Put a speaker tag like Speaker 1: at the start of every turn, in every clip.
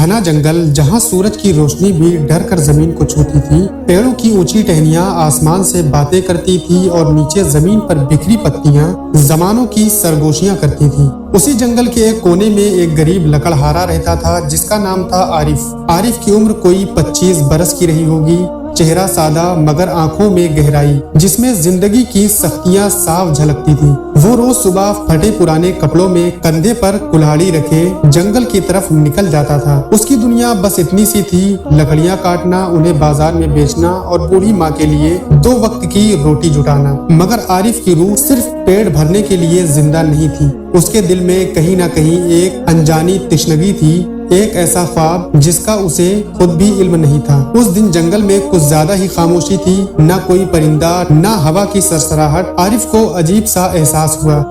Speaker 1: घना जंगल जहाँ सूरज की रोशनी भी डर कर जमीन को छूती थी। पेड़ों की ऊंची टहनियां आसमान से बातें करती थी और नीचे जमीन पर बिखरी पत्तियां जमानों की सरगोशियां करती थी। उसी जंगल के एक कोने में एक गरीब लकड़हारा रहता था जिसका नाम था आरिफ। आरिफ की उम्र कोई 25 बरस की रही होगी। चेहरा सादा मगर आंखों में गहराई जिसमें जिंदगी की सख्तियां साफ झलकती थी। वो रोज सुबह फटे पुराने कपड़ों में कंधे पर कुल्हाड़ी रखे जंगल की तरफ निकल जाता था। उसकी दुनिया बस इतनी सी थी, लकड़ियां काटना, उन्हें बाजार में बेचना और बूढ़ी माँ के लिए 2 वक्त की रोटी जुटाना। मगर आरिफ की रूह सिर्फ पेट भरने के लिए जिंदा नहीं थी। उसके दिल में कहीं ना कहीं एक अनजानी तशनगी थी, एक ऐसा ख्वाब जिसका उसे खुद भी इल्म नहीं था। उस दिन जंगल में कुछ ज्यादा ही खामोशी थी, ना कोई परिंदा, ना हवा की सरसराहट। आरिफ को अजीब सा एहसास हुआ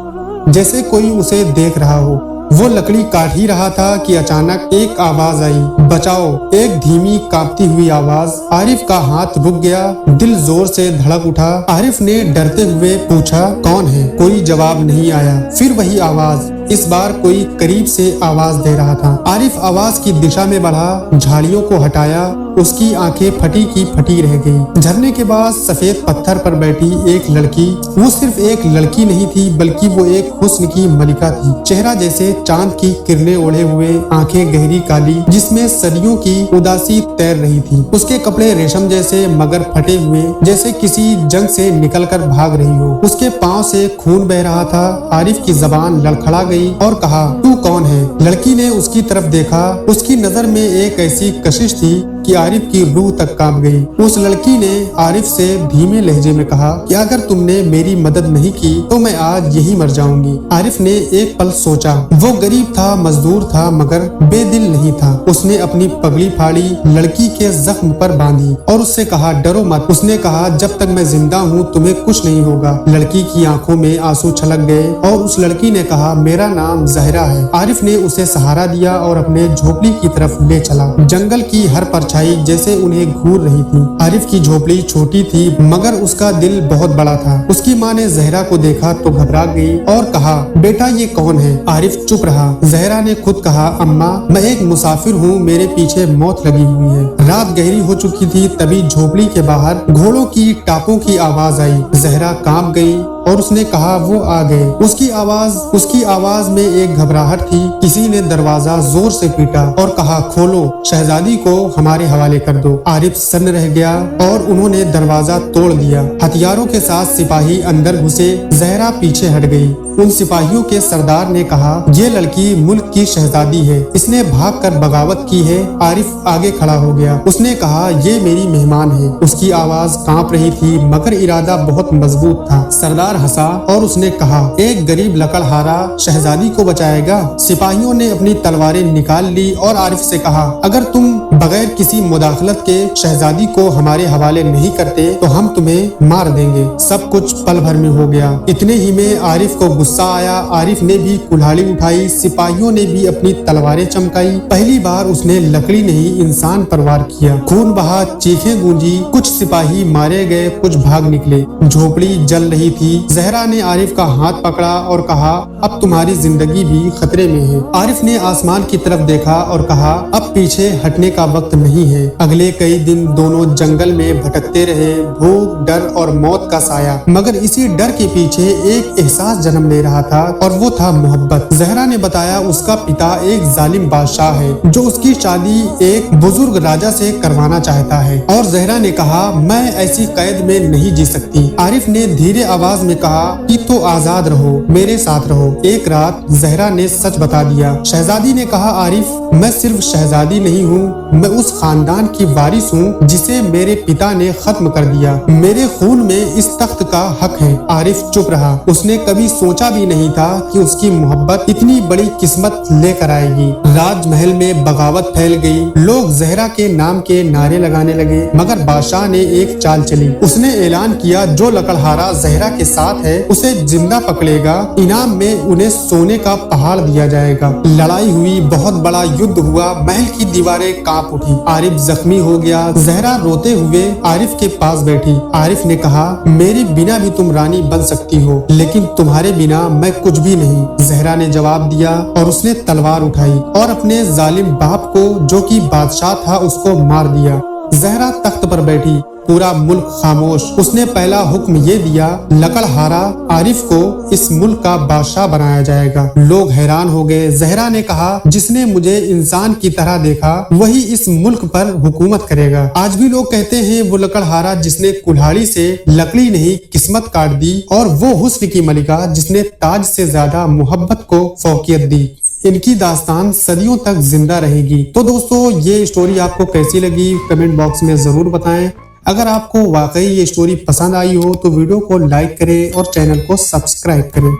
Speaker 1: जैसे कोई उसे देख रहा हो। वो लकड़ी काट ही रहा था कि अचानक एक आवाज आई, बचाओ। एक धीमी कांपती हुई आवाज। आरिफ का हाथ रुक गया, दिल जोर से धड़क उठा। आरिफ ने डरते हुए पूछा, कौन है? कोई जवाब नहीं आया। फिर वही आवाज, इस बार कोई करीब से आवाज दे रहा था। आरिफ आवाज की दिशा में बढ़ा, झाड़ियों को हटाया। उसकी आंखें फटी की फटी रह गई। झरने के बाद सफेद पत्थर पर बैठी एक लड़की। वो सिर्फ एक लड़की नहीं थी बल्कि वो एक हुस्न की मलिका थी। चेहरा जैसे चांद की किरणें ओढ़े हुए, आंखें गहरी काली जिसमें सदियों की उदासी तैर रही थी। उसके कपड़े रेशम जैसे मगर फटे हुए, जैसे किसी जंग से निकलकर भाग रही हो। उसके पांव से खून बह रहा था। आरिफ की जबान लड़खड़ा गई और कहा, तू कौन है? लड़की ने उसकी तरफ देखा। उसकी नजर में एक ऐसी कशिश थी कि आरिफ की रूह तक कांप गई। उस लड़की ने आरिफ से धीमे लहजे में कहा कि अगर तुमने मेरी मदद नहीं की तो मैं आज यही मर जाऊंगी। आरिफ ने एक पल सोचा। वो गरीब था, मजदूर था मगर बेदिल नहीं था। उसने अपनी पगड़ी फाड़ी, लड़की के जख्म पर बांधी और उससे कहा, डरो मत। उसने कहा, जब तक मैं जिंदा हूँ तुम्हें कुछ नहीं होगा। लड़की की आंखों में आंसू छलक गए और उस लड़की ने कहा, मेरा नाम जहरा है। आरिफ ने उसे सहारा दिया और अपने झोपड़ी की तरफ ले चला। जंगल की हर परछाई जैसे उन्हें घूर रही थी। आरिफ की झोपड़ी छोटी थी मगर उसका दिल बहुत बड़ा था। उसकी माँ ने जहरा को देखा तो घबरा गई और कहा, बेटा ये कौन है? आरिफ चुप रहा। जहरा ने खुद कहा, अम्मा मैं एक मुसाफिर हूँ, मेरे पीछे मौत लगी हुई है। रात गहरी हो चुकी थी तभी झोपड़ी के बाहर घोड़ों की टापों की आवाज आई। जहरा कांप गई और उसने कहा, वो आ गए। उसकी आवाज में एक घबराहट थी। किसी ने दरवाजा जोर से पीटा और कहा, खोलो, शहजादी को हमारे हवाले कर दो। आरिफ सन्न रह गया और उन्होंने दरवाजा तोड़ दिया। हथियारों के साथ सिपाही अंदर घुसे। जहरा पीछे हट गई। उन सिपाहियों के सरदार ने कहा, ये लड़की मुल्क की शहजादी है, इसने भागकर बगावत की है। आरिफ आगे खड़ा हो गया। उसने कहा, ये मेरी मेहमान है। उसकी आवाज कांप रही थी मगर इरादा बहुत मजबूत था। सरदार हंसा और उसने कहा, एक गरीब लकड़हारा शहजादी को बचाएगा? सिपाहियों ने अपनी तलवारें निकाल ली और आरिफ से कहा, अगर तुम बगैर किसी मुदाखलत के शहजादी को हमारे हवाले नहीं करते तो हम तुम्हें मार देंगे। सब कुछ पल भर में हो गया। इतने ही में आरिफ को गुस्सा आया। आरिफ ने भी कुल्हाड़ी उठाई। सिपाहियों ने भी अपनी तलवारें चमकाई। पहली बार उसने लकड़ी नहीं इंसान पर वार किया। खून बहा, चीखें गूंजी। कुछ सिपाही मारे गए, कुछ भाग निकले। झोपड़ी जल रही थी। जहरा ने आरिफ का हाथ पकड़ा और कहा, अब तुम्हारी जिंदगी भी खतरे में है। आरिफ ने आसमान की तरफ देखा और कहा, अब पीछे हटने का वक्त नहीं है। अगले कई दिन दोनों जंगल में भटकते रहे, भूख, डर और मौत का साया। मगर इसी डर के पीछे एक एहसास जन्म ले रहा था और वो था मोहब्बत। जहरा ने बताया, उसका पिता एक जालिम बादशाह है जो उसकी शादी एक बुजुर्ग राजा से करवाना चाहता है। और जहरा ने कहा, मैं ऐसी कैद में नहीं जी सकती। आरिफ ने धीरे आवाज में कहा कि तो आजाद रहो, मेरे साथ रहो। एक रात जहरा ने सच बता दिया। शहजादी ने कहा, आरिफ मैं सिर्फ शहजादी नहीं हूँ, मैं उस खानदान की वारिस हूँ जिसे मेरे पिता ने खत्म कर दिया। मेरे खून में इस तख्त का हक है। आरिफ चुप रहा। उसने कभी सोचा भी नहीं था कि उसकी मोहब्बत इतनी बड़ी किस्मत लेकर आएगी। राजमहल में बगावत फैल गई। लोग जहरा के नाम के नारे लगाने लगे मगर बादशाह ने एक चाल चली। उसने ऐलान किया, जो लकड़हारा जहरा के साथ है उसे जिंदा पकड़ेगा, इनाम में उन्हें सोने का पहाड़ दिया जाएगा। लड़ाई हुई, बहुत बड़ा युद्ध हुआ, महल की दीवारें कांप उठी, आरिफ जख्मी हो गया। जहरा रोते हुए आरिफ के पास बैठी। आरिफ ने कहा, मेरे बिना भी तुम रानी बन सकती हो, लेकिन तुम्हारे बिना मैं कुछ भी नहीं। जहरा ने जवाब दिया और उसने तलवार उठाई और अपने जालिम बाप को, जो कि बादशाह था, उसको मार दिया। जहरा तख्त पर बैठी, पूरा मुल्क खामोश। उसने पहला हुक्म ये दिया, लकड़हारा आरिफ को इस मुल्क का बादशाह बनाया जाएगा। लोग हैरान हो गए। जहरा ने कहा, जिसने मुझे इंसान की तरह देखा वही इस मुल्क पर हुकूमत करेगा। आज भी लोग कहते हैं वो लकड़हारा जिसने कुल्हाड़ी से लकड़ी नहीं किस्मत काट दी, और वो हुस्न की मलिका जिसने ताज से ज्यादा मोहब्बत को फौकियत दी। इनकी दास्तान सदियों तक जिंदा रहेगी। तो दोस्तों, ये स्टोरी आपको कैसी लगी कमेंट बॉक्स में जरूर बताएं। अगर आपको वाकई ये स्टोरी पसंद आई हो तो वीडियो को लाइक करें और चैनल को सब्सक्राइब करें।